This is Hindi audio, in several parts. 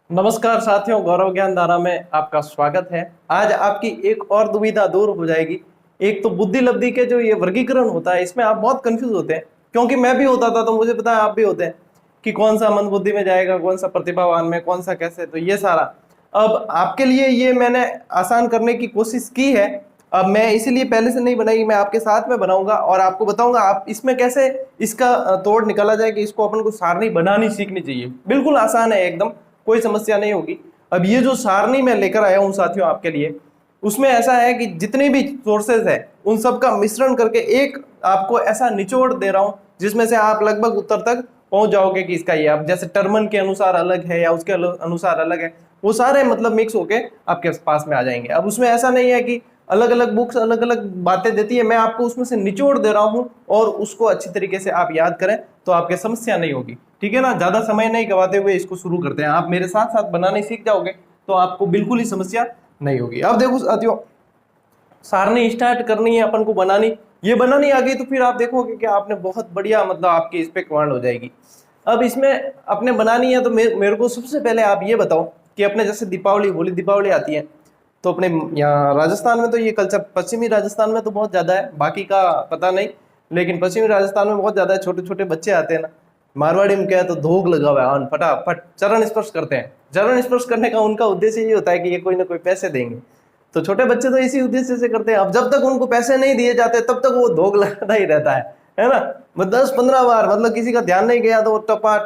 नमस्कार साथियों, गौरव ज्ञान धारा में आपका स्वागत है। आज आपकी एक और दुविधा दूर हो जाएगी। एक तो बुद्धि लब्धि के जो ये वर्गीकरण होता है, इसमें आप बहुत कंफ्यूज होते हैं, क्योंकि मैं भी होता था, तो मुझे पता है आप भी होते हैं कि कौन सा मंद बुद्धि में जाएगा, कौन सा प्रतिभावान में, कौन सा कैसे। तो ये सारा अब आपके लिए ये मैंने आसान करने की कोशिश की है। अब मैं इसीलिए पहले से नहीं बनाई, मैं आपके साथ में बनाऊंगा और आपको बताऊंगा आप इसमें कैसे इसका तोड़ निकाला जाए कि इसको अपन को सारणी बनानी सीखनी चाहिए। बिल्कुल आसान है एकदम, कोई समस्या नहीं होगी। अब ये जो सारणी मैं लेकर आया हूं साथियों आपके लिए, उसमें ऐसा है कि जितने भी सोर्सेज है उन सब का मिश्रण करके एक आपको ऐसा निचोड़ दे रहा हूं जिसमें से आप लगभग उत्तर तक पहुंच जाओगे कि इसका ये, अब जैसे टर्मन के अनुसार अलग है या उसके अनुसार अलग है, वो सारे मतलब मिक्स होके आपके पास में आ जाएंगे। अब उसमें ऐसा नहीं है कि अलग अलग बुक्स अलग अलग बातें देती है, मैं आपको उसमें से निचोड़ दे रहा हूं और उसको अच्छी तरीके से आप याद करें तो आपके समस्या नहीं होगी। ठीक है ना, ज्यादा समय नहीं गवाते हुए इसको शुरू करते हैं। आप मेरे साथ साथ बनाने सीख जाओगे तो आपको बिल्कुल ही समस्या नहीं होगी। अब देखो साथियों, सारणी स्टार्ट करनी है अपन को बनानी, ये बनानी आ गई तो फिर आप देखोगे कि आपने बहुत बढ़िया मतलब आपकी इस पे कमांड हो जाएगी। अब इसमें अपने बनानी है तो मेरे को सबसे पहले आप ये बताओ कि अपने जैसे दीपावली, होली दीपावली आती है तो अपने यहाँ राजस्थान में तो ये कल्चर, पश्चिमी राजस्थान में तो बहुत ज्यादा है, बाकी का पता नहीं, लेकिन पश्चिमी राजस्थान में बहुत ज्यादा है। छोटे छोटे बच्चे आते हैं ना, मारवाड़ी में क्या है तो धोग लगा हुआ है, फटाफट चरण स्पर्श करते हैं। चरण स्पर्श करने का उनका उद्देश्य ये होता है कि ये कोई ना कोई पैसे देंगे, तो छोटे बच्चे तो इसी उद्देश्य से करते हैं। अब जब तक उनको पैसे नहीं दिए जाते तब तक वो धोग लगाता ही रहता है ना। 10-15 बार मतलब किसी का ध्यान नहीं गया तो वो टपा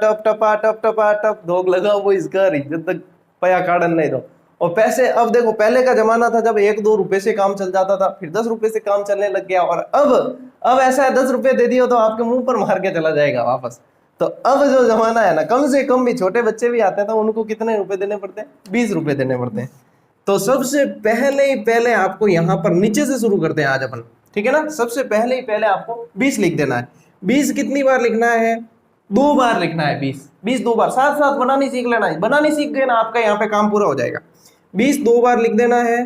टप धोग लगा वो इसका रही जब तक पया काड़न नहीं दो। और पैसे, अब देखो पहले का जमाना था जब 1-2 रुपए से काम चल जाता था, फिर 10 रुपए से काम चलने लग गया, और अब ऐसा है 10 रुपए दे दियो तो आपके मुंह पर मार के चला जाएगा वापस। तो अब जो जमाना है ना, कम से कम भी छोटे बच्चे भी आते हैं तो उनको कितने रुपए देने पड़ते हैं? 20 रुपए देने पड़ते हैं। तो सबसे पहले ही पहले आपको यहाँ पर नीचे से शुरू करते हैं आज अपन, ठीक है ना। सबसे पहले ही पहले आपको 20 लिख देना है। 20 कितनी बार लिखना है? 2 बार लिखना है। 20 2 बार, साथ साथ बनानी सीख लेना है। बनानी सीख गए ना, आपका यहाँ पे काम पूरा हो जाएगा। 20 2 बार लिख देना है।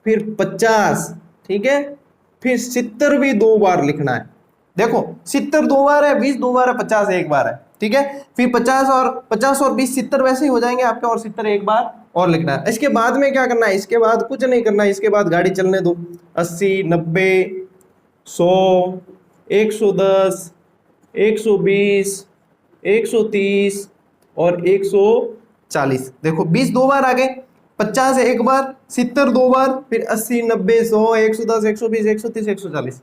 फिर 50, ठीक है। फिर 70 भी 2 बार लिखना है। देखो 70 2 बार है, 20 2 बार है, 50 1 बार है, ठीक है। फिर 50 और 20 70 वैसे ही हो जाएंगे आपके, और 70 1 बार और लिखना है। इसके बाद में क्या करना है? इसके बाद कुछ नहीं करना है, इसके बाद गाड़ी चलने दो। 80 90 100 110 120 130 और 140। देखो 20 2 बार आ गए, 50 1 बार, 70 2 बार, फिर 80 90 100 110 120 130 140।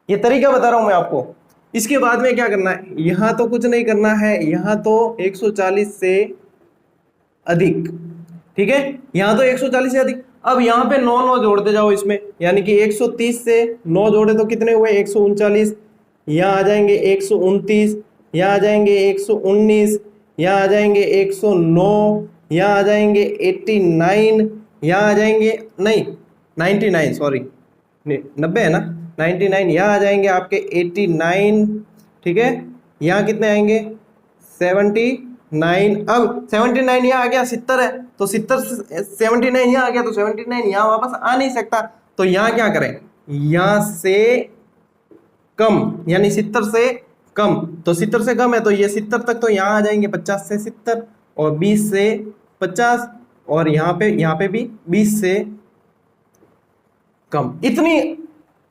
ये तरीका बता रहा हूं मैं आपको। इसके बाद में क्या करना है? यहां तो कुछ नहीं करना है, यहां तो 140 से अधिक, ठीक है। यहां तो 140 से अधिक। अब यहाँ पे 9 9 जोड़ते जाओ इसमें, यानी कि 130 से 9 जोड़े तो कितने हुए? 139। यहाँ आ जाएंगे 129, यहाँ आ जाएंगे 119, यहाँ आ जाएंगे 109, यहाँ आ जाएंगे 89, यहाँ आ जाएंगे नहीं 99, सॉरी 90 है ना, 99। यहाँ आ जाएंगे आपके 89, ठीक है। यहाँ कितने आएंगे? 79। अब 79 यहाँ आ गया, 70 है तो 70, 79 यहाँ आ गया तो 79 यहाँ वापस आ नहीं सकता, तो यहाँ क्या करें? यहाँ से कम, यानी 70 से कम। तो 70 से कम है तो ये 70 तक, तो यहाँ आ जाएंगे 50 से 70 और 20 से 50, और यहाँ पे भी 20 से कम। इतनी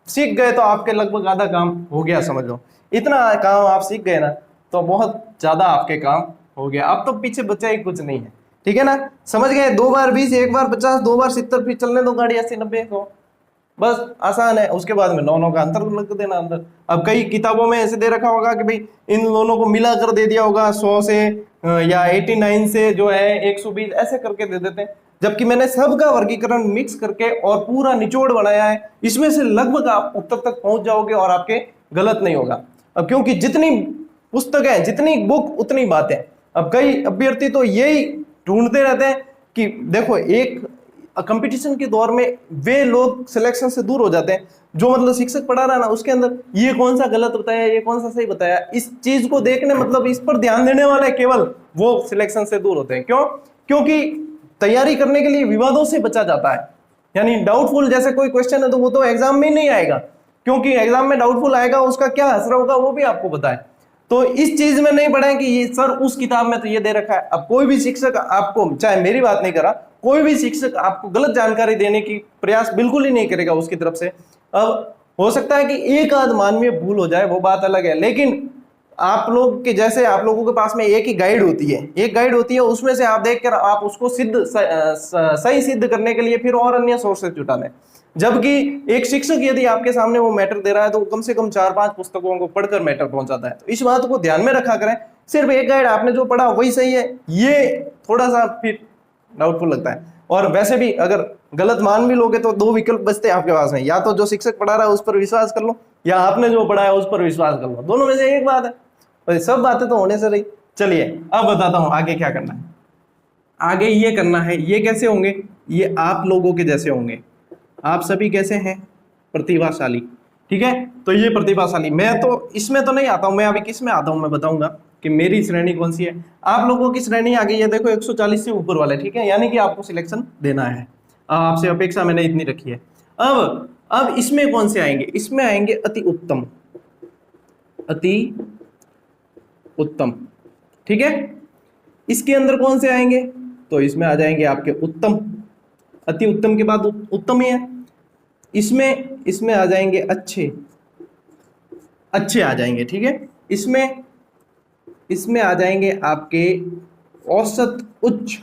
सीख गए तो आपके लगभग आधा काम हो गया, समझ लो। इतना काम आप सीख गए ना तो बहुत ज्यादा आपके काम हो गया। अब तो पीछे बचा ही कुछ नहीं है, ठीक है ना। समझ गए? 2 बार 20, 1 बार 50, 2 बार 70, फिर चलने दो गाड़ी 80 90 100। बस आसान है। उसके बाद में 9 9 का अंतर लग देना अंदर। अब कई किताबों में ऐसे दे रखा होगा कि भाई इन दोनों को मिला कर दे दिया होगा 100 से या 89 से जो है 120, ऐसे करके दे देते हैं। जबकि मैंने सबका वर्गीकरण मिक्स करके और पूरा निचोड़ बनाया है, इसमें से लगभग आप उत्तर तक पहुंच जाओगे और आपके गलत नहीं होगा। अब क्योंकि जितनी पुस्तक है, जितनी बुक उतनी बातें। अब कई अभ्यर्थी तो यही ढूंढते रहते हैं कि देखो, एक कंपटीशन के दौर में वे लोग सिलेक्शन से दूर हो जाते हैं जो मतलब शिक्षक पढ़ा रहा है ना, उसके अंदर ये कौन सा गलत बताया, ये कौन सा सही बताया, इस चीज को देखने मतलब इस पर ध्यान देने वाले केवल वो सिलेक्शन से दूर होते हैं। क्यों? क्योंकि तैयारी करने के लिए विवादों से बचा जाता है। यानी डाउटफुल जैसे कोई क्वेश्चन है तो वो तो एग्जाम में नहीं आएगा, क्योंकि एग्जाम में डाउटफुल आएगा, उसका क्या असर होगा वो भी आपको पता है। तो इस चीज में नहीं पढ़े कि ये सर उस किताब में तो ये दे रखा है। अब कोई भी शिक्षक आपको, चाहे मेरी बात नहीं करा, कोई भी शिक्षक आपको गलत जानकारी देने की प्रयास बिल्कुल ही नहीं करेगा उसकी तरफ से। अब हो सकता है कि एक आध मानवीय भूल हो जाए, वो बात अलग है, लेकिन आप लोग के जैसे आप लोगों के पास में एक ही गाइड होती है, एक गाइड होती है, उसमें से आप देखकर आप उसको सही सिद्ध करने के लिए फिर और अन्य सोर्सेज जुटा लें। जबकि एक शिक्षक यदि आपके सामने वो मैटर दे रहा है तो कम से कम 4-5 पुस्तकों को पढ़कर मैटर पहुंचाता है। तो इस बात को ध्यान में रखा करें, सिर्फ एक गाइड आपने जो पढ़ा वही सही है, ये थोड़ा सा फिर डाउटफुल लगता है। और वैसे भी अगर गलत मान भी लोगे तो दो विकल्प बचते हैं आपके पास में, या तो जो शिक्षक पढ़ा रहा है उस पर विश्वास कर लो, या आपने जो पढ़ा है उस पर विश्वास कर लो, दोनों में से एक बात है। तो सब बातें तो होने से रही। चलिए अब बताता हूं आगे क्या करना है। आगे ये करना है, ये कैसे होंगे, ये आप लोगों के जैसे होंगे। आप सभी कैसे हैं, प्रतिभाशाली, ठीक है। तो ये प्रतिभाशाली, मैं तो इसमें तो नहीं आता हूं, मैं अभी किस में आता हूं मैं बताऊंगा कि मेरी श्रेणी कौन सी है। आप लोगों की श्रेणी आ गई है, देखो 140 से ऊपर वाले, ठीक है, यानी कि आपको सिलेक्शन देना है। आपसे अपेक्षा मैंने इतनी रखी है। अब इसमें कौन से आएंगे, इसमें आएंगे अति उत्तम, अति उत्तम, ठीक है। इसके अंदर कौन से आएंगे, तो इसमें आ जाएंगे आपके उत्तम, अति उत्तम के बाद उत्तम ही है। इसमें आ जाएंगे अच्छे, अच्छे आ जाएंगे, ठीक है। इसमें आ जाएंगे आपके औसत, उच्च,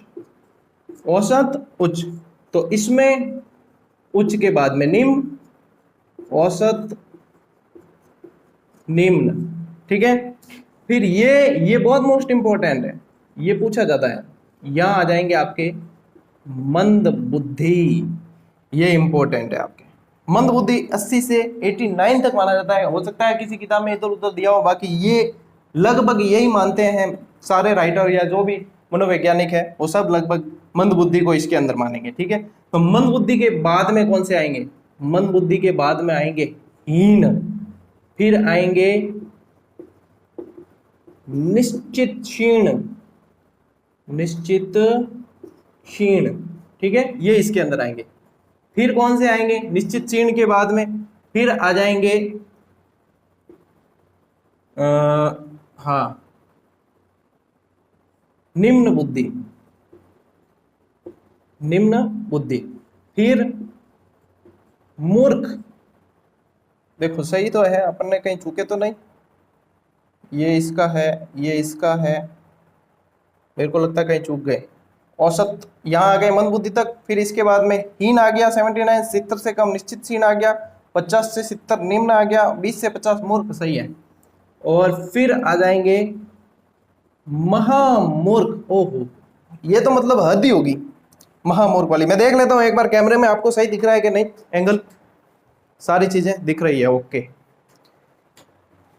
औसत उच्च। तो इसमें उच्च के बाद में निम्न, औसत, निम्न, ठीक है। फिर ये बहुत मोस्ट इंपॉर्टेंट है, ये पूछा जाता है। यहां आ जाएंगे आपके मंद बुद्धि, ये इंपॉर्टेंट है आपके। मंद बुद्धि 80 से 89 तक माना जाता है, हो सकता है किसी किताब में इधर उधर दिया हो, बाकी ये लगभग यही मानते हैं सारे राइटर या जो भी मनोवैज्ञानिक है, वो सब लगभग मंद बुद्धि को इसके अंदर मानेंगे, ठीक है। तो मंद बुद्धि के बाद में कौन से आएंगे, मंद बुद्धि के बाद में आएंगे हीन, फिर आएंगे निश्चित क्षीण, निश्चित क्षीण, ठीक है, ये इसके अंदर आएंगे। फिर कौन से आएंगे, निश्चित क्षीण के बाद में फिर आ जाएंगे हाँ, निम्न बुद्धि, निम्न बुद्धि। फिर मूर्ख, देखो सही तो है, अपन ने कहीं चूके तो नहीं, ये इसका है, ये इसका है, मेरे को लगता है कहीं चूक गए। औसत यहाँ आ गए मंद बुद्धि तक, फिर इसके बाद में हीन आ गया 79, 70 से कम निश्चित क्षीण आ गया, 50 से 70 निम्न आ गया, 20 से 50 मूर्ख, सही है। और फिर आ जाएंगे महामूर्ख। ओहो, ये तो मतलब हद ही होगी महामूर्ख वाली। मैं देख लेता हूँ एक बार कैमरे में आपको सही दिख रहा है कि नहीं, एंगल सारी चीजें दिख रही है, ओके।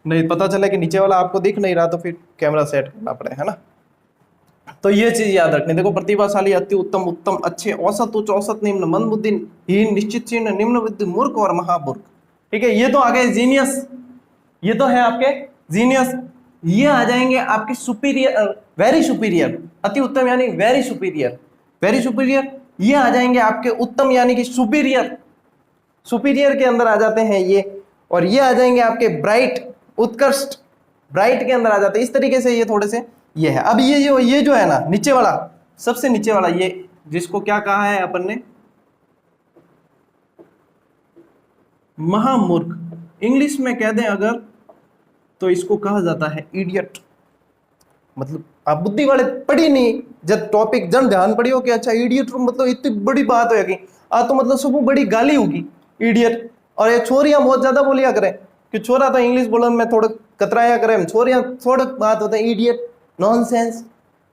नहीं पता चला कि नीचे वाला आपको दिख नहीं रहा तो फिर कैमरा सेट करना पड़े, है ना। तो ये चीज याद रखनी, देखो प्रतिभाशाली, अति उत्तम, उत्तम, अच्छे, औसत, उच्च, औसत, निम्न, मंद बुद्धि, हीन, निश्चित क्षीण, निम्न बुद्धि, मूर्ख और महामूर्ख, ठीक है। ये तो आ गए जीनियस, ये तो है आपके जीनियस। ये आ जाएंगे आपके सुपीरियर, वेरी सुपीरियर, अति उत्तम यानी वेरी सुपीरियर, वेरी सुपीरियर। ये आ जाएंगे आपके उत्तम यानी कि सुपीरियर, सुपीरियर के अंदर आ जाते हैं ये। और ये आ जाएंगे आपके ब्राइट, उत्कृष्ट, ब्राइट के अंदर आ जाते हैं। इस तरीके से ये थोड़े से ये है। अब ये जो है ना नीचे वाला, सबसे नीचे वाला, ये जिसको क्या कहा है अपन ने, महामूर्ख, इंग्लिश में कह दें अगर तो इसको कहा जाता है इडियट। मतलब आप बुद्धि वाले पढ़ी नहीं, जब टॉपिक जन ध्यान पड़ी हो कि अच्छा इडियट मतलब इतनी बड़ी बात हो गई, तो मतलब सब बड़ी गाली होगी इडियट। और ये छोरियां बहुत ज्यादा बोलिया करें कि छोरा तो इंग्लिश बोलने में थोड़ा कतराया करें, छोरियां थोड़ा बात होता है इडियट, नॉनसेंस,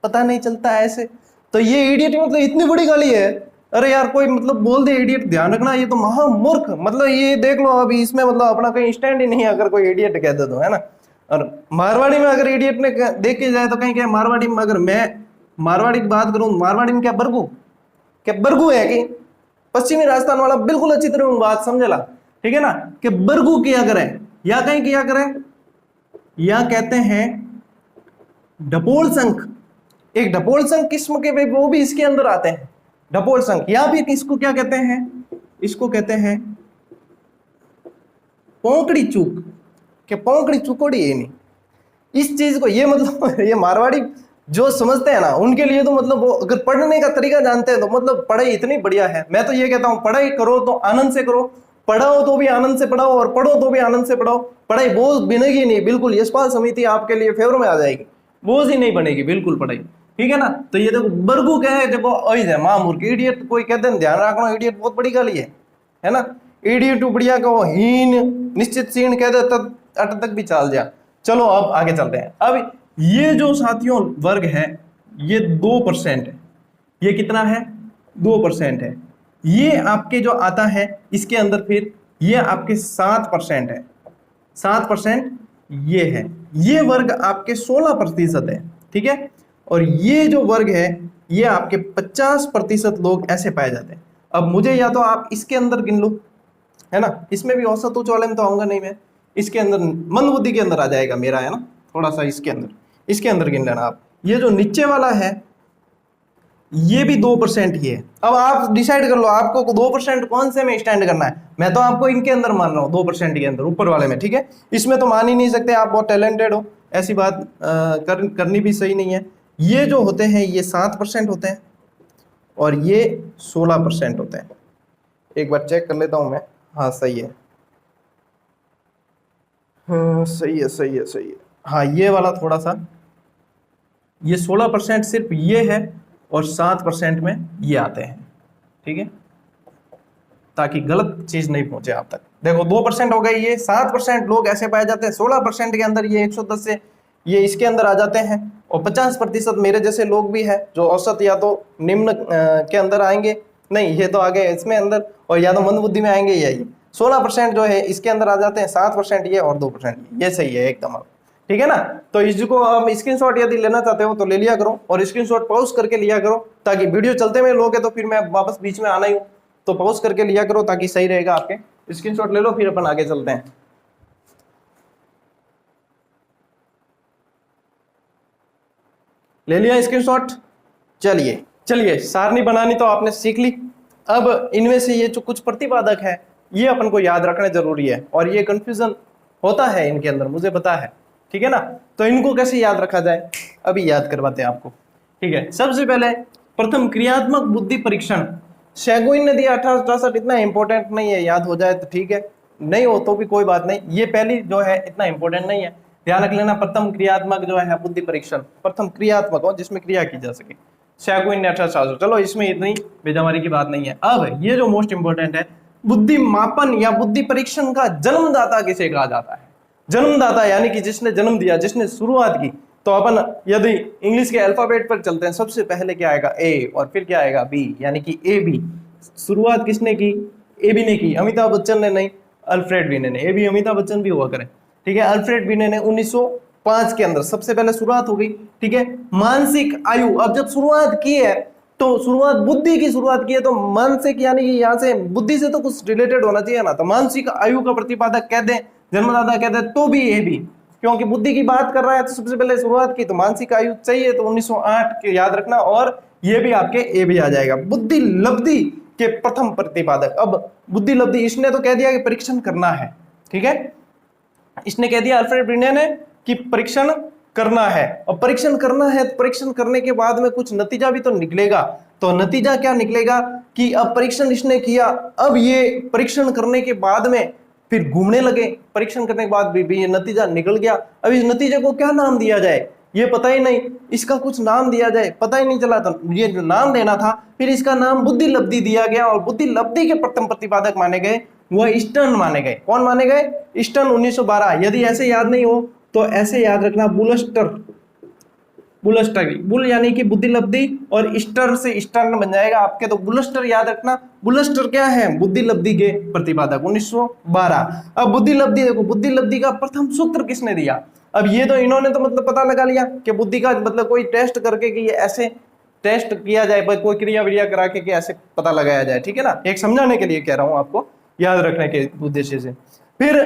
पता नहीं चलता है ऐसे। तो ये इडियट मतलब इतनी बड़ी गाली है, अरे यार कोई मतलब बोल दे इडियट, ध्यान रखना ये तो महामूर्ख, मतलब ये देख लो अभी इसमें मतलब अपना कहीं स्टैंड ही नहीं है अगर कोई इडियट कह दे तो, है ना। और मारवाड़ी में अगर इडियट ने देखे जाए तो कहीं क्या, मारवाड़ी में अगर मैं मारवाड़ी की बात करूं, मारवाड़ी में क्या बरगू, क्या बरगू है कि पश्चिमी राजस्थान वाला बिल्कुल अच्छी तरह बात समझला, ठीक है ना, कि बरगू किया करें या कहीं किया करें, या कहते हैं ढपोल संख। एक ढपोल संख किस्म के भी वो भी इसके अंदर आते हैं, ढपोल संख। या फिर इसको क्या कहते हैं, इसको कहते हैं पोंकड़ी चूक, कि पोंकड़ी चुकोड़ी है नहीं, इस चीज को ये मतलब ये मारवाड़ी जो समझते हैं ना उनके लिए तो मतलब वो अगर पढ़ने का तरीका जानते हैं तो मतलब पढ़ाई इतनी बढ़िया है। मैं तो ये कहता हूँ पढ़ाई करो तो आनंद से करो, पढ़ाओ तो भी आनंद से पढ़ाओ और पढ़ो तो भी आनंद से पढ़ाओ। पढ़ाई बोझ बनेगी नहीं, बिल्कुल यशपाल समिति आपके लिए फेवर में आ जाएगी, बोझ ही नहीं बनेगी बिल्कुल पढ़ाई, ठीक है ना। तो ये देखो बरगू क्या है, देखो है माँ मूर्ख इडियट कोई कहते हैं, ध्यान रखना इडियट बहुत बड़ी गाली है ना। इडियट बढ़िया कहो, हीन निश्चित सीन कह दे तब अट तक भी चाल जा। चलो अब आगे चलते हैं। अब ये जो साथियों वर्ग है ये 2% है, ये कितना है 2% है। ये आपके जो आता है इसके अंदर फिर ये आपके 7% है, 7% ये है। ये वर्ग आपके 16% है, ठीक है। और ये जो वर्ग है ये आपके 50% लोग ऐसे पाए जाते हैं। अब मुझे या तो आप इसके अंदर गिन लो, है ना, इसमें भी औसत उच्च वाले में तो आऊंगा नहीं मैं, इसके अंदर मंद बुद्धि के अंदर आ जाएगा मेरा, है ना, थोड़ा सा इसके अंदर गिन लेना आप। ये जो नीचे वाला है ये भी 2% ही है। अब आप डिसाइड कर लो आपको 2% कौन से में स्टैंड करना है। मैं तो आपको इनके अंदर मान रहा हूँ 2% के अंदर ऊपर वाले में, ठीक है। इसमें तो मान ही नहीं सकते, आप बहुत टैलेंटेड हो, ऐसी बात करनी भी सही नहीं है। ये जो होते हैं ये 7% होते हैं और ये 16% होते हैं। एक बार चेक कर लेता हूं मैं, हाँ सही है, हाँ सही है सही है सही है। हाँ ये वाला थोड़ा सा, ये 16% सिर्फ ये है और 7% में ये आते हैं, ठीक है, ताकि गलत चीज नहीं पहुंचे आप तक। देखो 2% हो गए, ये 7% लोग ऐसे पाए जाते हैं, 16% के अंदर ये 110 से ये इसके अंदर आ जाते हैं और 50% मेरे जैसे लोग भी हैं जो औसत या तो निम्न के अंदर आएंगे, नहीं ये तो आगे इसमें अंदर, और या तो मंद बुद्धि में आएंगे। यही 16% जो है इसके अंदर आ जाते हैं, 7% ये और 2% ये सही है एकदम आप, ठीक है ना। तो इसको हम स्क्रीनशॉट यदि लेना चाहते हो तो ले लिया करो और स्क्रीनशॉट पॉज करके लिया करो, ताकि वीडियो चलते हुए लोगे तो फिर मैं वापस बीच में आना ही हूँ, तो पॉज करके लिया करो ताकि सही रहेगा आपके। स्क्रीनशॉट ले लो फिर अपन आगे चलते हैं। ले लिया स्क्रीनशॉट, चलिए चलिए सारणी बनानी तो आपने सीख ली। अब इनमें से ये जो कुछ प्रतिपादक है ये अपन को याद रखना जरूरी है, और ये कंफ्यूजन होता है इनके अंदर मुझे पता है, ठीक है ना। तो इनको कैसे याद रखा जाए अभी याद करवाते हैं आपको, ठीक है। सबसे पहले प्रथम क्रियात्मक बुद्धि परीक्षण, शैगुइन ने दिया 1863, इतना इंपॉर्टेंट नहीं है, याद हो जाए तो ठीक है, नहीं हो तो भी कोई बात नहीं, ये पहली जो है इतना इंपॉर्टेंट नहीं है, ध्यान रख लेना। प्रथम क्रियात्मक जो है बुद्धि परीक्षण, प्रथम क्रियात्मक हो जिसमें क्रिया की जा सके, शैगुइन ने 1863, चलो इसमें इतनी बेजमारी की बात नहीं है। अब ये जो मोस्ट इंपॉर्टेंट है, बुद्धि मापन या बुद्धि परीक्षण का जन्मदाता किसे कहा जाता है। जन्मदाता यानी कि जिसने जन्म दिया, जिसने शुरुआत की। तो अपन यदि इंग्लिश के अल्फाबेट पर चलते हैं, सबसे पहले क्या आएगा ए और फिर क्या आएगा बी, यानी कि ए बी। शुरुआत किसने की, ए बी ने की, अमिताभ बच्चन ने नहीं, अल्फ्रेड बीने ने। ए बी अमिताभ बच्चन भी हुआ करे, ठीक है। अल्फ्रेड बीने ने 1905 के अंदर सबसे पहले शुरुआत हो गई, ठीक है। मानसिक आयु, अब जब शुरुआत की है तो शुरुआत बुद्धि की शुरुआत की है, तो मानसिक यानी कि यहाँ से बुद्धि से तो कुछ रिलेटेड होना चाहिए ना, तो मानसिक आयु का प्रतिपादक कह दें, जन्मदाता कह दें तो भी ए बी, क्योंकि बुद्धि की बात कर रहा है तो सबसे पहले शुरुआत की, तो मानसिक आयु चाहिए तो 1908 के याद रखना, और ये भी आपके ए भी आ जाएगा। बुद्धि लब्धि के प्रथम प्रतिपादक, अब बुद्धि लब्धि इसने तो कह दिया कि परीक्षण करना है, ठीक है, इसने कह दिया अल्फ्रेड बीने ने कि परीक्षण करना है, और परीक्षण करना है तो परीक्षण करने के बाद में कुछ नतीजा भी तो निकलेगा। तो नतीजा क्या निकलेगा कि अब परीक्षण इसने किया, अब ये परीक्षण करने के बाद में फिर घूमने लगे, परीक्षण करने के बाद भी ये नतीजा निकल गया। अब इस नतीजे को क्या नाम दिया जाए ये पता ही नहीं, इसका कुछ नाम दिया जाए पता ही नहीं चला, तो ये जो नाम देना था फिर इसका नाम बुद्धि लब्धि दिया गया, और बुद्धि लब्धि के प्रथम प्रतिपादक माने गए वह स्टर्न माने गए। कौन माने गए, स्टर्न 1912। यदि ऐसे याद नहीं हो तो ऐसे याद रखना, बुलस्टर, बुलस्टर, बुल यानी कि बुद्धि लब्धि और स्टर से स्टर्न बन जाएगा आपके, तो बुलस्टर याद रखना। बुलस्टर क्या है, बुद्धि लब्धि के प्रतिपादक 1912। अब बुद्धि लब्धि देखो, बुद्धि लब्धि का प्रथम सूत्र किसने दिया। अब ये तो इन्होंने तो मतलब पता लगा लिया कि बुद्धि का मतलब कोई टेस्ट करके कि ऐसे टेस्ट किया जाए, कोई क्रिया विक्रिया करा के कि ऐसे पता लगाया जाए, ठीक है ना, एक समझाने के लिए कह रहा हूं आपको, याद रखने के उद्देश्य से। फिर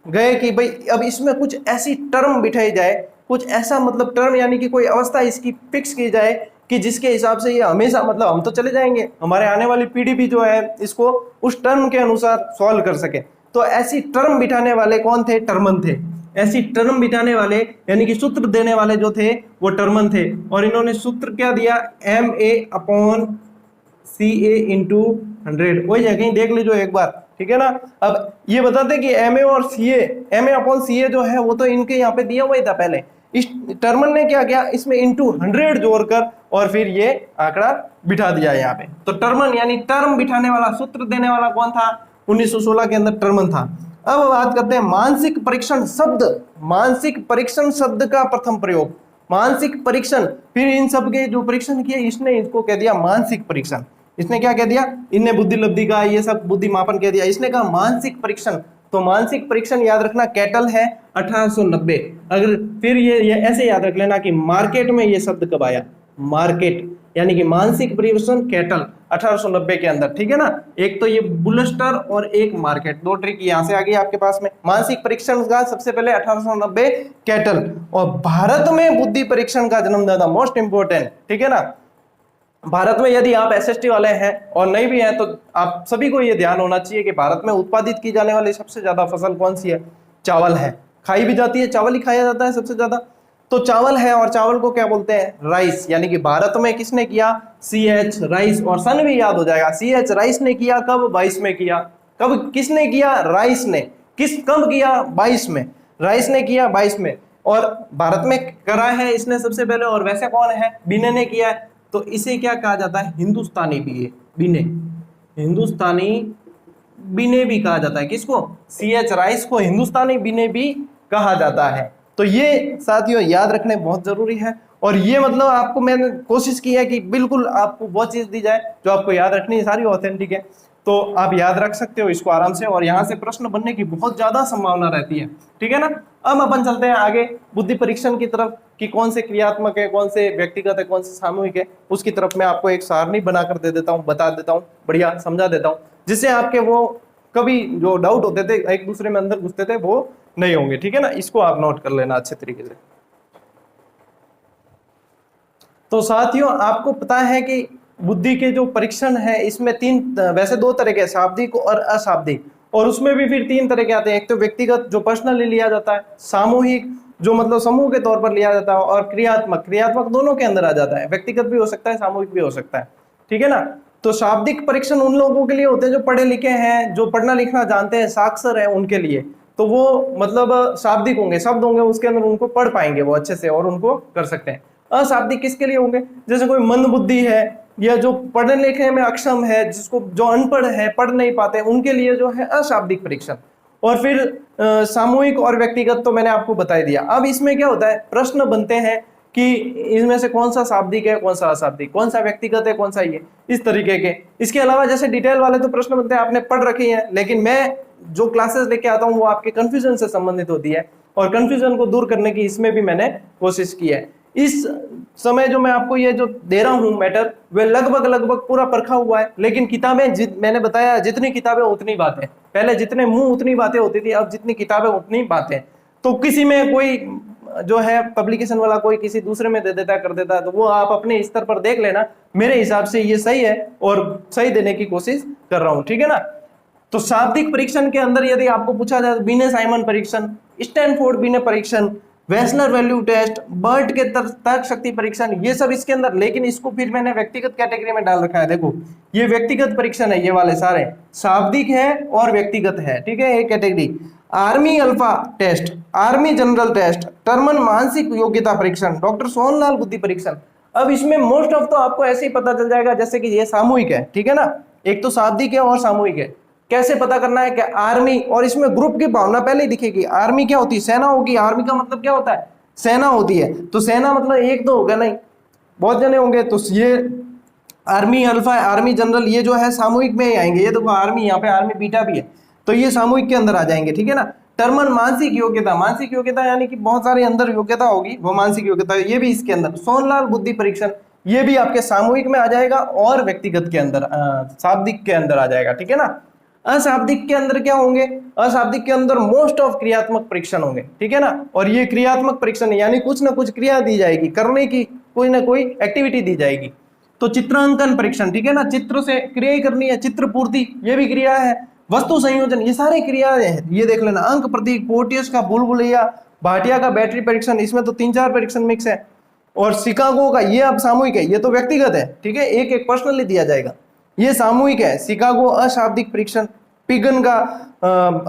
गए कि भाई अब इसमें कुछ ऐसी टर्म बिठाई जाए, कुछ ऐसा मतलब टर्म यानी कि कोई अवस्था इसकी फिक्स की जाए कि जिसके हिसाब से ये हमेशा मतलब हम तो चले जाएंगे, हमारे आने वाली पीढ़ी भी जो है इसको उस टर्म के अनुसार सॉल्व कर सके। तो ऐसी टर्म बिठाने वाले कौन थे, टर्मन थे, ऐसी टर्म बिठाने वाले यानी कि सूत्र देने वाले जो थे वो टर्मन थे, और इन्होंने सूत्र क्या दिया, MA/CA इंटू 100। वही है, कहीं देख लीजिए एक बार, ठीक है ना। अब ये बताते कि MA और CA, MA/CA जो है वो तो इनके यहाँ पे दिया हुआ ही था पहले। इस टर्मन ने क्या किया, इसमें इंटू 100 जोड़कर और फिर ये आंकड़ा बिठा दिया यहाँ पे। तो टर्मन यानी टर्म बिठाने वाला, सूत्र देने वाला कौन था, 1916 के अंदर टर्मन था। अब बात करते हैं मानसिक परीक्षण शब्द। मानसिक परीक्षण शब्द का प्रथम प्रयोग, मानसिक परीक्षण, फिर इन सब के जो परीक्षण किए इसने इसको कह दिया मानसिक परीक्षण। इसने क्या कह दिया, इनने बुद्धि लब्धि का ये सब बुद्धि मापन कह दिया, इसने कहा मानसिक परीक्षण। तो मानसिक परीक्षण याद रखना कैटल है 1890। अगर फिर ये ऐसे याद रख लेना कि मार्केट में ये शब्द कब आया, मार्केट यानी कि मानसिक परीक्षण कैटल 1890 के अंदर, ठीक है ना। एक तो ये बुलस्टर और एक मार्केट, दो ट्रिक यहां से आ गई आपके पास में। मानसिक परीक्षण का सबसे पहले 1890 कैटल, और भारत में बुद्धि परीक्षण का जन्मदाता मोस्ट इंपोर्टेंट, ठीक है ना। भारत में यदि आप एसएसटी वाले हैं और नहीं भी हैं तो आप सभी को यह ध्यान होना चाहिए कि भारत में उत्पादित की जाने वाली सबसे ज्यादा फसल कौन सी है, चावल है। खाई भी जाती है, चावल ही खाया जाता है सबसे ज्यादा, तो चावल है। और चावल को क्या बोलते हैं, राइस। यानी कि भारत में किसने किया, CH राइस, और सन भी याद हो जाएगा। CH राइस ने किया कब, 22 में किया। कब किसने किया, राइस ने। कब किया, 22 में। राइस ने किया 22 में, और भारत में करा है इसने सबसे पहले। और वैसे कौन है, बिने ने किया है। तो इसे क्या कहा जाता है, हिंदुस्तानी बिने, हिंदुस्तानी बिने भी कहा जाता है। किसको, CH राइस को हिंदुस्तानी बिने भी कहा जाता है। तो ये साथियों याद रखने बहुत जरूरी है। और ये मतलब आपको मैंने कोशिश की है कि बिल्कुल आपको वो चीज दी जाए जो आपको याद रखनी है, सारी ऑथेंटिक है, तो आप याद रख सकते हो इसको आराम से, और यहाँ से प्रश्न बनने की बहुत ज्यादा संभावना रहती है, ठीक है ना। अब अपन चलते हैं आगे बुद्धि परीक्षण की तरफ कि कौन से क्रियात्मक है, कौन से व्यक्तिगत है, कौन से सामूहिक है। उसकी तरफ मैं आपको एक सारणी बनाकर दे देता हूँ, बता देता हूँ, बढ़िया समझा देता हूँ, जिससे आपके वो कभी जो डाउट होते थे एक दूसरे में अंदर घुसते थे वो नहीं होंगे, ठीक है ना। इसको आप नोट कर लेना अच्छे तरीके से। तो साथियों आपको पता है कि बुद्धि के जो परीक्षण है इसमें तीन, वैसे दो तरह के, शाब्दिक और अशाब्दिक, और उसमें भी फिर तीन तरह के आते हैं। एक तो व्यक्तिगत जो पर्सनली लिया जाता है, सामूहिक जो मतलब समूह के तौर पर लिया जाता है, और क्रियात्मक, क्रियात्मक दोनों के अंदर आ जाता है, व्यक्तिगत भी हो सकता है सामूहिक भी हो सकता है, ठीक है ना। तो शाब्दिक परीक्षण उन लोगों के लिए होते हैं जो पढ़े लिखे हैं, जो पढ़ना लिखना जानते हैं, साक्षर है उनके लिए। तो वो मतलब शाब्दिक होंगे, शब्द होंगे उसके अंदर, उनको पढ़ पाएंगे वो अच्छे से और उनको कर सकते हैं। अशाब्दिक किसके लिए होंगे, जैसे कोई मंद बुद्धि है या जो पढ़ने लिखने में अक्षम है, जिसको जो अनपढ़ है, पढ़ नहीं पाते, उनके लिए जो है अशाब्दिक परीक्षण। और फिर सामूहिक और व्यक्तिगत तो मैंने आपको बता दिया। अब इसमें क्या होता है, प्रश्न बनते हैं कि इसमें से कौन सा शाब्दिक है, कौन सा अशाब्दिक, कौन सा व्यक्तिगत है, कौन सा ये, इस तरीके के। इसके अलावा जैसे डिटेल वाले तो प्रश्न बनते हैं, आपने पढ़ रखे हैं, लेकिन मैं जो क्लासेस लेके आता हूँ वो आपके कंफ्यूजन से संबंधित होती है, और कंफ्यूजन को दूर करने की इसमें भी मैंने कोशिश की है। इस समय जो मैं आपको ये जो दे रहा हूं मैटर, वे लगभग पूरा परखा हुआ है। लेकिन किताबें मैंने बताया जितनी किताबें उतनी बातें, पहले जितने मुंह उतनी बातें होती थी, अब जितनी किताबें उतनी बातें। तो किसी में कोई जो है पब्लिकेशन वाला कोई किसी दूसरे में दे देता है, कर देता है, तो वो आप अपने स्तर पर देख लेना। मेरे हिसाब से ये सही है और सही देने की कोशिश कर रहा हूं, ठीक है ना। तो शाब्दिक परीक्षण के अंदर यदि आपको पूछा जाए, बिने साइमन परीक्षण, स्टैनफोर्ड बिने परीक्षण, वेस्लर वैल्यू टेस्ट, बर्ट के तर्क शक्ति परीक्षण, ये सब इसके अंदर। लेकिन इसको फिर मैंने व्यक्तिगत कैटेगरी में डाल रखा है। देखो ये व्यक्तिगत परीक्षण है, ये वाले सारे शाब्दिक है और व्यक्तिगत है, ठीक है, एक category. Army alpha test, army general test, Terman मानसिक योग्यता परीक्षण, डॉक्टर सोहनलाल बुद्धि परीक्षण। अब इसमें मोस्ट ऑफ तो आपको ऐसे ही पता चल जाएगा जैसे कि ये सामूहिक है, ठीक है ना। एक तो शाब्दिक है और सामूहिक है। कैसे पता करना है कि आर्मी, और इसमें ग्रुप की भावना पहले ही दिखेगी। आर्मी क्या होती है, सेना होगी। आर्मी का मतलब क्या होता है, सेना होती है। तो सेना मतलब एक दो होगा नहीं, बहुत जने होंगे। तो ये आर्मी अल्फा, आर्मी जनरल, ये जो है सामूहिक में ही आएंगे। ये देखो आर्मी, यहाँ पे आर्मी बीटा भी है, तो ये सामूहिक के अंदर आ जाएंगे, ठीक है ना। टर्मन मानसिक योग्यता, मानसिक योग्यता यानी कि बहुत सारे अंदर योग्यता होगी, वो मानसिक योग्यता, ये भी इसके अंदर। सोहनलाल बुद्धि परीक्षण, ये भी आपके सामूहिक में आ जाएगा और व्यक्तिगत के अंदर, शाब्दिक के अंदर आ जाएगा, ठीक है ना। अशाब्दिक के अंदर क्या होंगे, अशाब्दिक के अंदर मोस्ट ऑफ क्रियात्मक परीक्षण होंगे, ठीक है ना। और ये क्रियात्मक परीक्षण यानी कुछ ना कुछ क्रिया दी जाएगी, करने की कोई ना कोई एक्टिविटी दी जाएगी। तो चित्रांकन परीक्षण, ठीक है ना, चित्र से क्रिया ही करनी है, चित्र पूर्ति, ये भी क्रिया है। वस्तु संयोजन, ये सारी क्रियाएं हैं, ये देख लेना। अंक प्रतीक, पोर्टियस का बुलबुलिया, भाटिया का बैटरी परीक्षण, इसमें तो 3-4 परीक्षण मिक्स है। और शिकागो का, ये अब सामूहिक है, ये तो व्यक्तिगत है, ठीक है, एक एक पर्सनली दिया जाएगा। ये सामूहिक है, शिकागो अशाब्दिक परीक्षण, पिगन का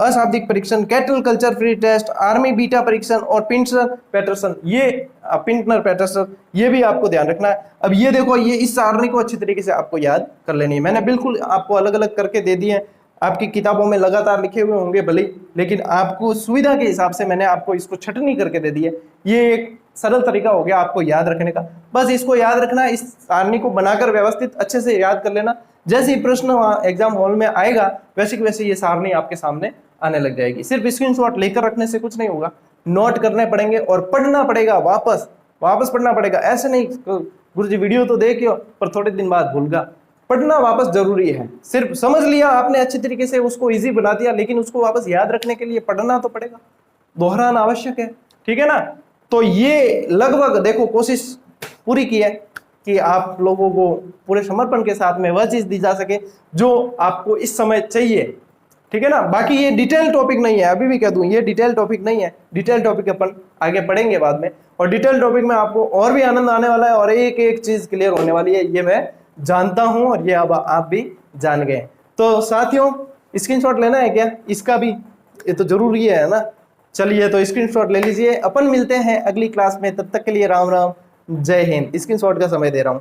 अशाब्दिक परीक्षण, Cattell culture free test, army beta परीक्षण और पिंटनर पैटरसन, ये पिंटनर पैटरसन, ये भी आपको ध्यान रखना है। अब ये देखो, ये इस सारणी को अच्छी तरीके से आपको याद कर लेनी है। मैंने बिल्कुल आपको अलग अलग करके दे दिए हैं, आपकी किताबों में लगातार लिखे हुए होंगे भले, लेकिन आपको सुविधा के हिसाब से मैंने आपको इसको छटनी करके दे दी है। ये एक सरल तरीका हो गया आपको याद रखने का। बस इसको याद रखना, इस सारणी को बनाकर व्यवस्थित अच्छे से याद कर लेना। जैसे ही प्रश्न एग्जाम हॉल में आएगा वैसे की वैसे ये सारणी आपके सामने आने लग जाएगी। सिर्फ स्क्रीनशॉट लेकर रखने से कुछ नहीं होगा, नोट करने पड़ेंगे और पढ़ना पड़ेगा, वापस पढ़ना पड़ेगा। ऐसे नहीं गुरुजी वीडियो तो देखियो पर थोड़े दिन बाद भूल गया, पढ़ना वापस जरूरी है। सिर्फ समझ लिया आपने अच्छी तरीके से, उसको इजी बना दिया, लेकिन उसको वापस याद रखने के लिए पढ़ना तो पड़ेगा, दोहराना आवश्यक है, ठीक है ना। तो ये लगभग देखो कोशिश पूरी की है कि आप लोगों को पूरे समर्पण के साथ में वह चीज दी जा सके जो आपको इस समय चाहिए, ठीक है ना। बाकी ये डिटेल टॉपिक नहीं है, अभी भी कह दूं ये डिटेल टॉपिक नहीं है, डिटेल टॉपिक अपन आगे पढ़ेंगे बाद में। और डिटेल टॉपिक में आपको और भी आनंद आने वाला है और एक एक चीज क्लियर होने वाली है, ये मैं जानता हूं और ये अब आप भी जान गए। तो साथियों, स्क्रीनशॉट लेना है क्या इसका भी, ये तो जरूरी है ना। चलिए तो स्क्रीनशॉट ले लीजिए, अपन मिलते हैं अगली क्लास में, तब तक के लिए राम राम, जय हिंद। स्क्रीनशॉट का समय दे रहा हूं।